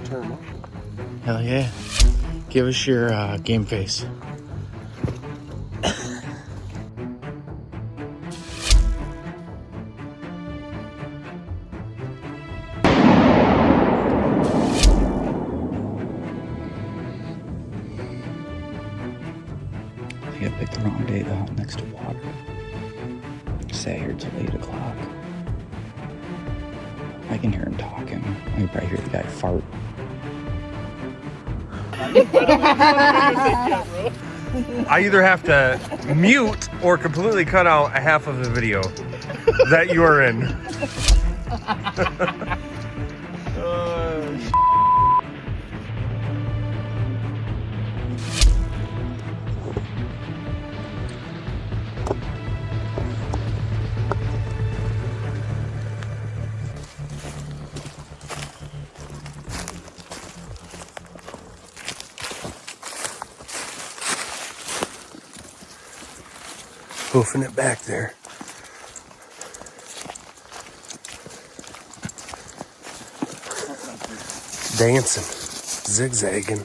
turn them on. Hell yeah. Give us your game face. I think I picked the wrong day to hunt next to water. Sat here till 8 o'clock. I can hear him talking. I can probably hear the guy fart. I either have to mute or completely cut out a half of the video that you are in. Hoofing it back there. Dancing, zigzagging.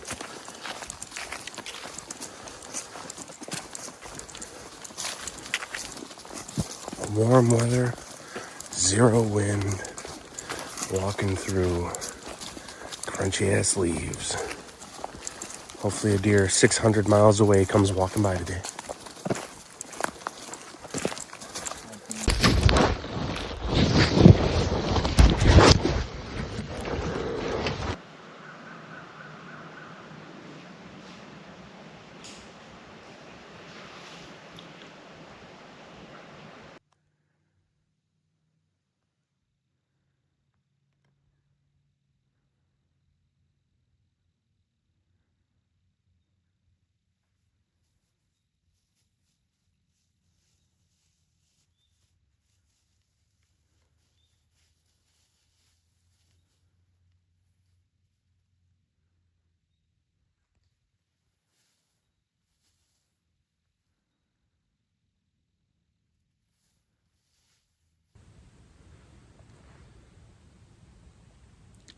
Warm weather, zero wind, walking through crunchy ass leaves. Hopefully a deer 600 miles away comes walking by today.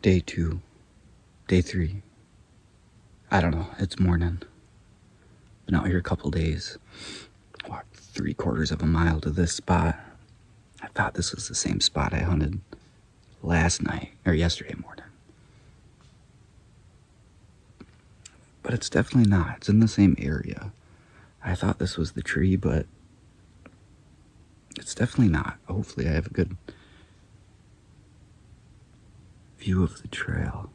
Day 2. Day 3. I don't know. It's morning. Been out here a couple days. Walked 3/4 of a mile to this spot. I thought this was the same spot I hunted last night, or yesterday morning. But it's definitely not. It's in the same area. I thought this was the tree, but it's definitely not. Hopefully I have a good view of the trail.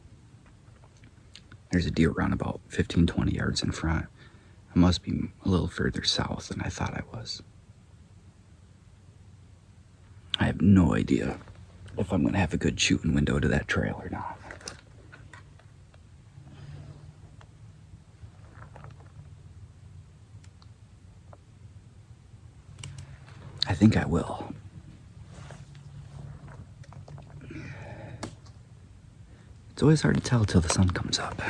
There's a deer run about 15-20 yards in front. I must be a little further south than I thought I was. I have no idea if I'm going to have a good shooting window to that trail or not. I think I will. It's always hard to tell till the sun comes up.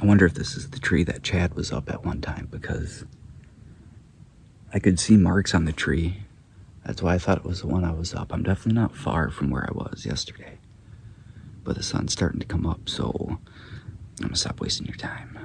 I wonder if this is the tree that Chad was up at one time, because I could see marks on the tree. That's why I thought it was the one I was up. I'm definitely not far from where I was yesterday. But the sun's starting to come up, so I'm gonna stop wasting your time.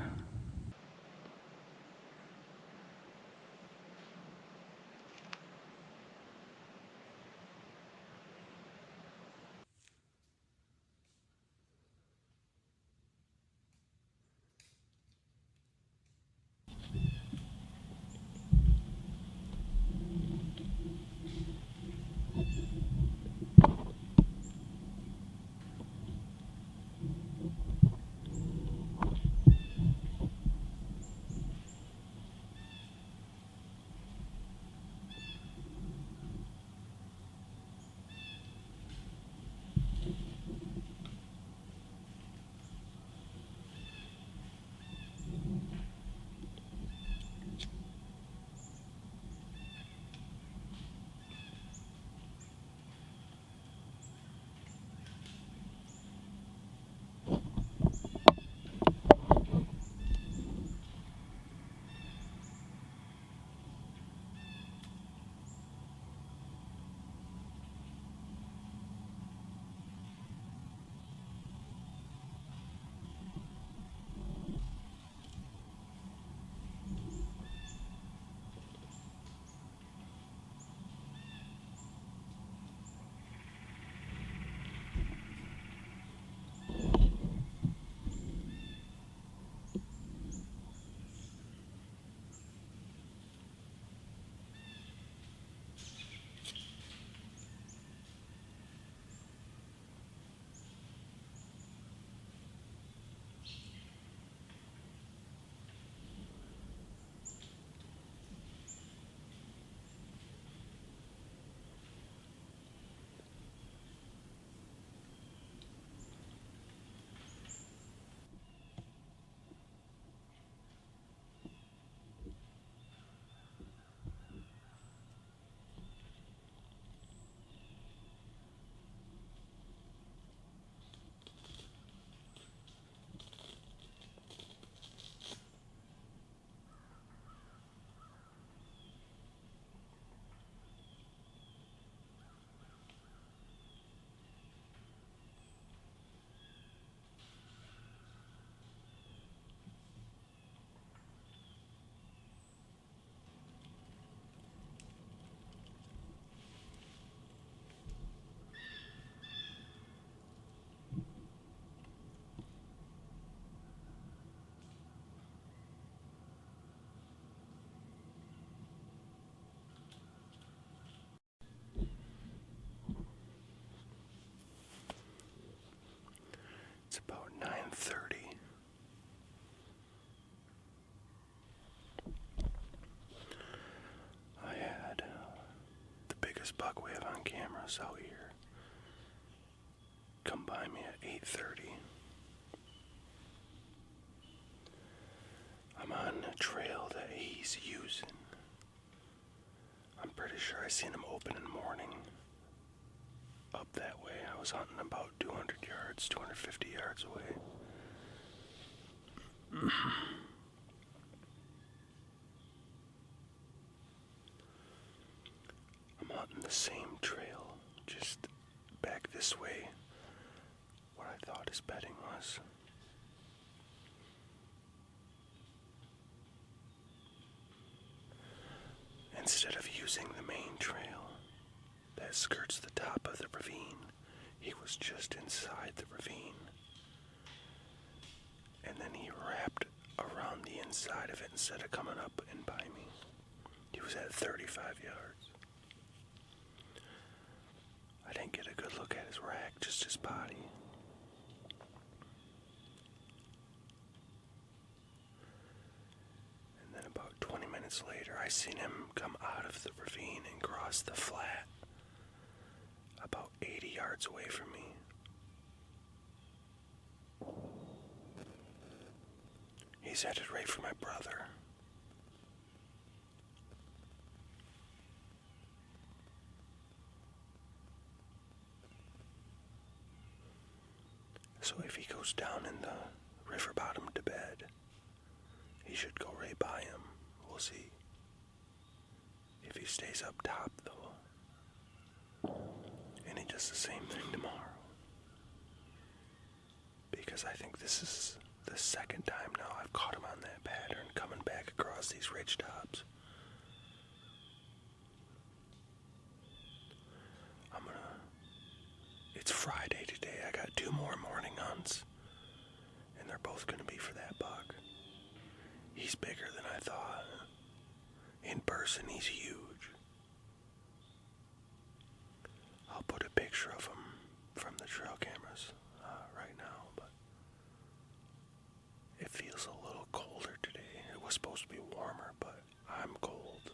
130. I had the biggest buck we have on cameras out here come by me at 8:30. I'm on a trail that he's using. I'm pretty sure I seen him open in the morning. Up that way, I was hunting about 200 yards, 250 yards away. I'm hunting the same trail, just back this way. What I thought his bedding was. Instead of using the main trail that skirts the top of the ravine, he was just inside the ravine. And then he wrapped around the inside of it instead of coming up and by me. He was at 35 yards. I didn't get a good look at his rack, just his body. And then about 20 minutes later, I seen him come out of the ravine and cross the flat about 80 yards away from me. He's headed right for my brother. So if he goes down in the river bottom to bed, he should go right by him. We'll see. If he stays up top, though, and he does the same thing tomorrow. Because I think this is the second time now I've caught him on that pattern, coming back across these ridge tops. It's Friday today. I got 2 more morning hunts, and they're both gonna be for that buck. He's bigger than I thought. In person, he's huge. I'll put a picture of him from the trail cameras right now, but it feels a little colder today. It was supposed to be warmer, but I'm cold.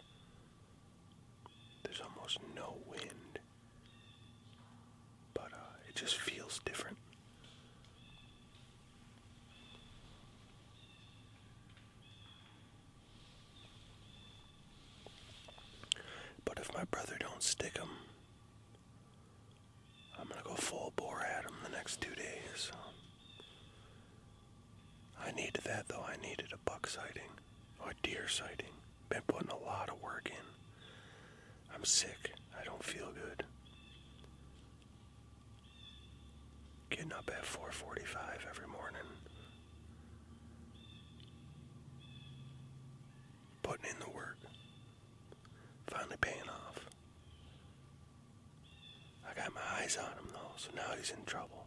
There's almost no wind, but it just feels different. But if my brother don't stick him, I'm gonna go full bore at him the next 2 days. I needed that though. I needed a buck sighting or a deer sighting. Been putting a lot of work in. I'm sick. I don't feel good. Getting up at 4:45 every morning. Putting in the work. Finally paying off. I got my eyes on him though, so now he's in trouble.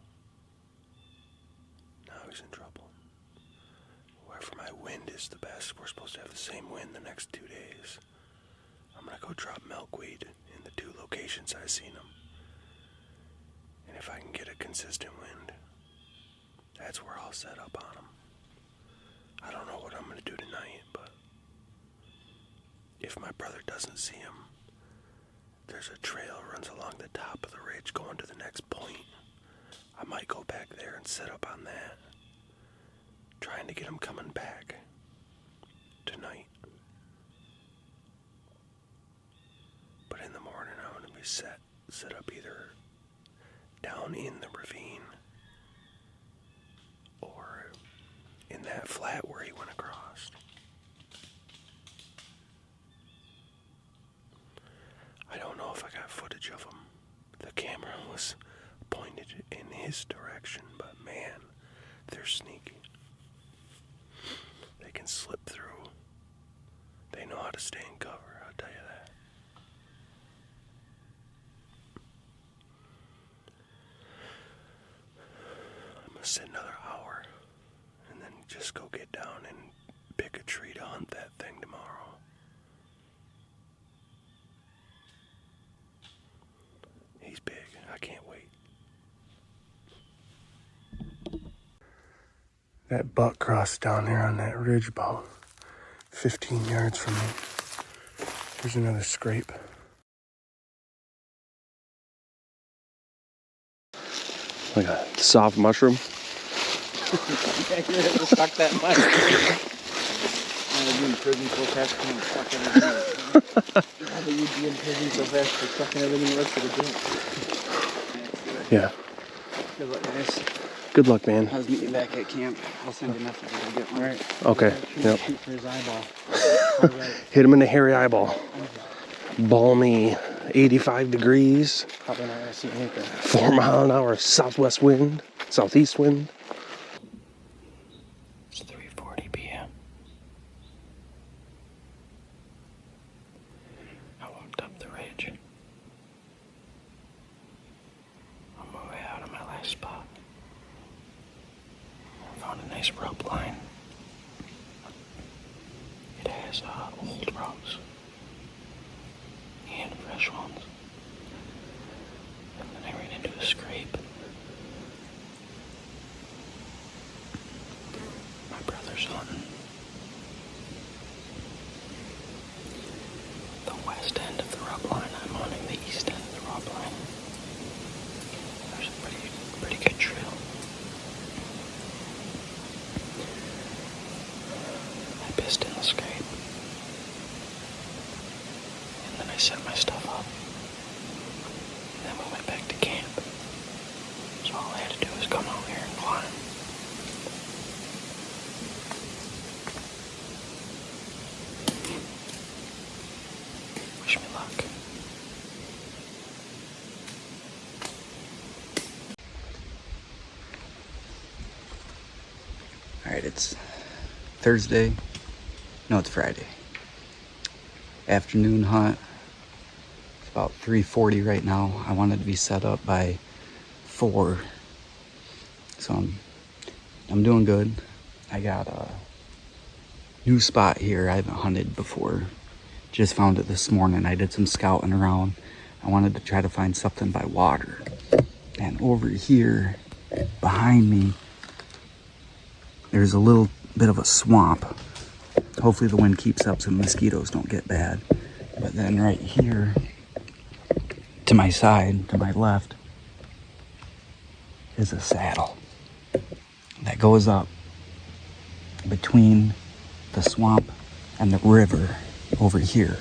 Wherever my wind is the best, we're supposed to have the same wind the next 2 days. I'm gonna go drop milkweed in the 2 locations I've seen them. And if I can get a consistent wind, that's where I'll set up on them. I don't know what I'm gonna do tonight, but if my brother doesn't see him, there's a trail runs along the top of the ridge going to the next point. I might go back there and set up on that, trying to get him coming back tonight. But in the morning, I'm going to be set up either down in the ravine or in that flat where he went across. I don't know if I got footage of him. The camera was pointed in his direction, but man, they're sneaky. They can slip through. They know how to stay in cover, I'll tell you that. I'm gonna sit another hour and then just go get down That buck crossed down there on that ridge about 15 yards from me. Here's another scrape. Like a soft mushroom. Yeah, you're gonna suck that much. I'd be in prison so fast I can't suck everything. How about you'd be in prison so fast for sucking everything the rest of the day? Yeah. Good luck, guys. Good luck, man. I'll meet you back at camp. I'll send you a message when I get one. Alright. Okay. Yep. Shoot for his eyeball. Alright. Hit him in the hairy eyeball. Balmy 85 degrees. Probably not gonna see anything. 4-mile-an-hour southwest wind. Southeast wind. It's 3:40 p.m. I walked up the ridge. On my way out of my last spot. I found a nice rope line. It has old ropes and fresh ones. And then I ran into a scrape. My brother's hunting the west end of the rope line. I'm hunting the east end of the rope line. There's a pretty good trail. I pissed in the scrape. And then I set my stuff up. And then we went back to camp. So all I had to do was come out here and climb. Wish me luck. Alright, it's Thursday. No, it's Friday. Afternoon hunt. It's about 3:40 right now. I wanted to be set up by 4. So I'm doing good. I got a new spot here I haven't hunted before. Just found it this morning. I did some scouting around. I wanted to try to find something by water. And over here behind me, there's a little bit of a swamp. Hopefully the wind keeps up so mosquitoes don't get bad. But then right here, to my side, to my left, is a saddle that goes up between the swamp and the river over here.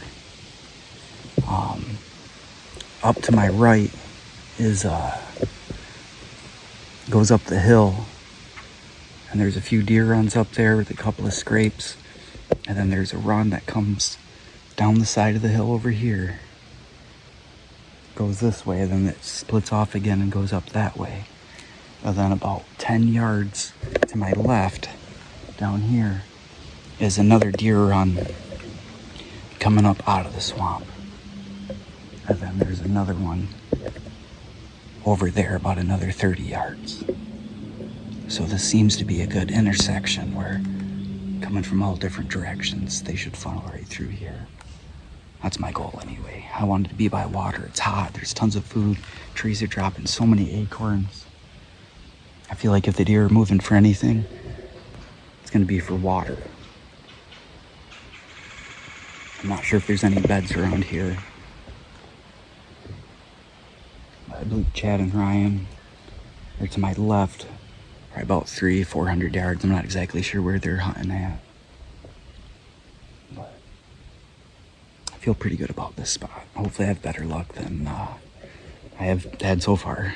Up to my right is goes up the hill, and there's a few deer runs up there with a couple of scrapes, and then there's a run that comes down the side of the hill over here, goes this way, and then it splits off again and goes up that way. And then about 10 yards to my left down here is another deer run coming up out of the swamp. And then there's another one over there about another 30 yards. So this seems to be a good intersection where, coming from all different directions, they should funnel right through here. That's my goal anyway. I wanted to be by water. It's hot. There's tons of food. Trees are dropping so many acorns. I feel like if the deer are moving for anything, it's going to be for water. I'm not sure if there's any beds around here. I believe Chad and Ryan are to my left, probably about 300-400 yards. I'm not exactly sure where they're hunting at. But I feel pretty good about this spot. Hopefully I have better luck than I have had so far.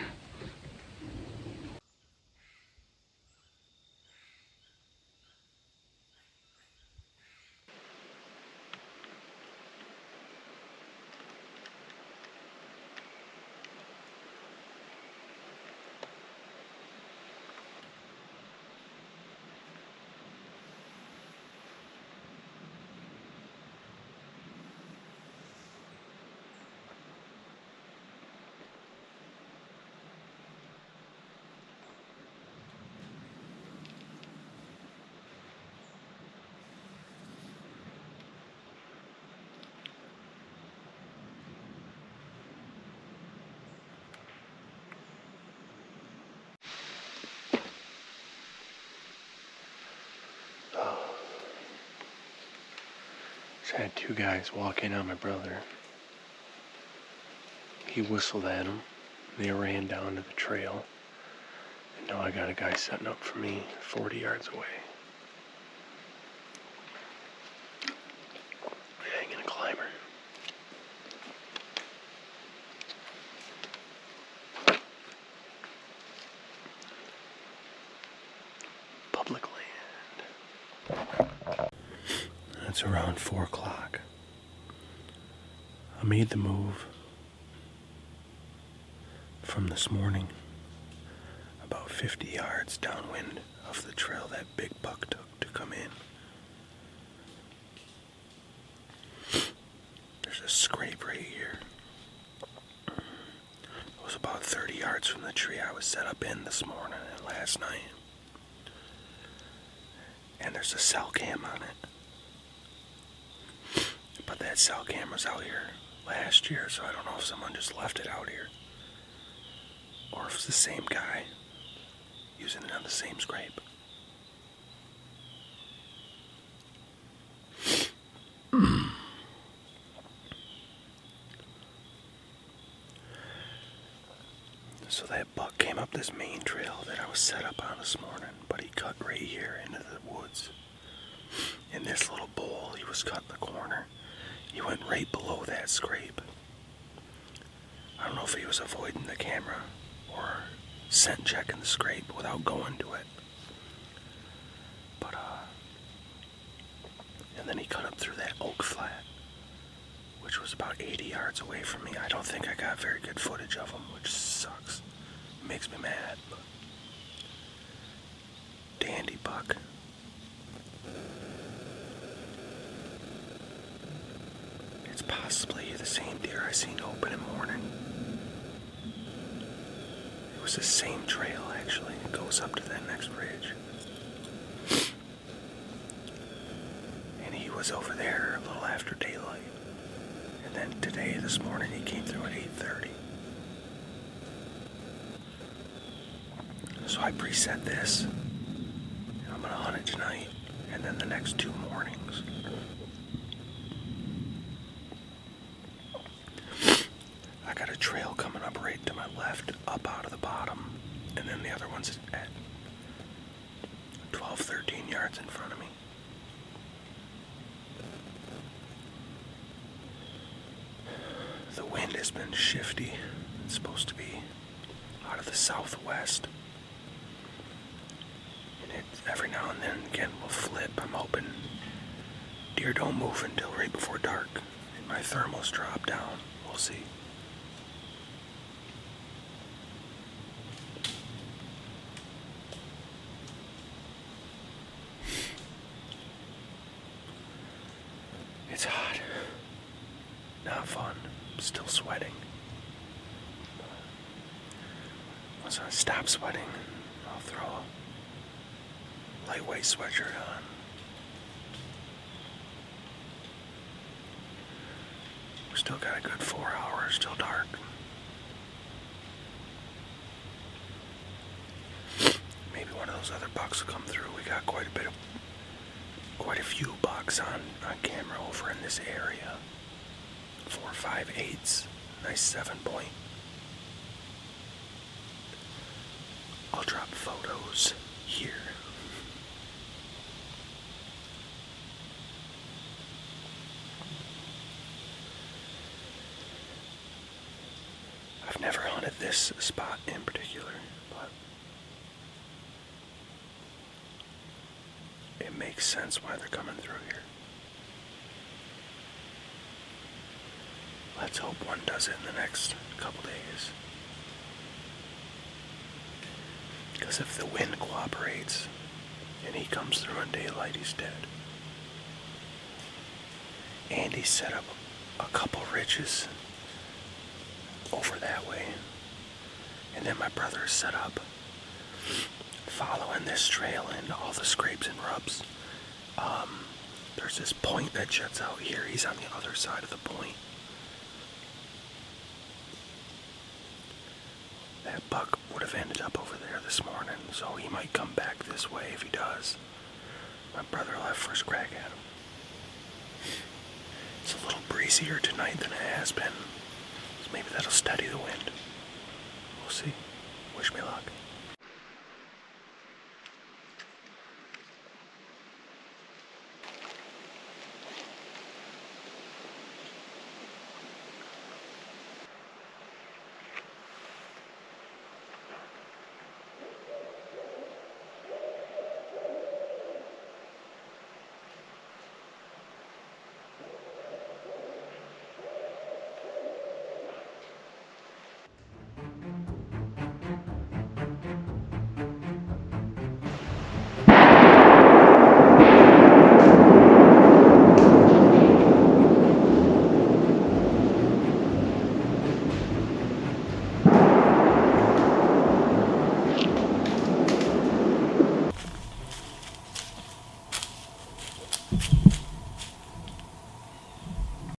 Just had two guys walk in on my brother. He whistled at him. They ran down to the trail. And now I got a guy setting up for me 40 yards away. Hanging a climber. Public land. It's around 4 o'clock. I made the move from this morning about 50 yards downwind of the trail that big buck took to come in. There's a scrape right here. It was about 30 yards from the tree I was set up in this morning and last night. And there's a cell cam on it. But that cell cam was out here last year, so I don't know if someone just left it out here. Or if it's the same guy using it on the same scrape. So that buck came up this main trail that I was set up on this morning, but he cut right here into the woods. In this little bowl, he was cutting the corner. He went right below that scrape. I don't know if he was avoiding the camera or scent checking the scrape without going to it. But, and then he cut up through that oak flat, which was about 80 yards away from me. I don't think I got very good footage of him, which sucks. It makes me mad, but dandy buck. It's possibly the same deer I seen open in morning. It was the same trail, actually. It goes up to that next ridge. And he was over there a little after daylight. And then today, this morning, he came through at 8:30. So I preset this. And I'm going to hunt it tonight. And then the next 2 mornings. I got a trail coming up right to my left, up out of the bottom, and then the other one's at 12, 13 yards in front of me. The wind has been shifty. It's supposed to be out of the southwest. And it every now and then again will flip. I'm hoping deer don't move until right before dark and my thermals drop down. We'll see. It's hot. Not fun. I'm still sweating. Once I stop sweating, I'll throw a lightweight sweatshirt on. We still got a good 4 hours till dark. Maybe one of those other bucks will come through. We got quite a few bucks on camera over in this area. 4, 5, 8s. Nice 7-point. I'll drop photos here. I've never hunted this spot in particular, but it makes sense why they're coming through here. Let's hope one does it in the next couple days. Because if the wind cooperates and he comes through in daylight, he's dead. And he set up a couple ridges over that way. And then my brother set up following this trail into all the scrapes and rubs. There's this point that juts out here. He's on the other side of the point. That buck would have ended up over there this morning, so he might come back this way if he does. My brother will have first crack at him. breezier tonight than it has been. So maybe that'll steady the wind. We'll see. Wish me luck.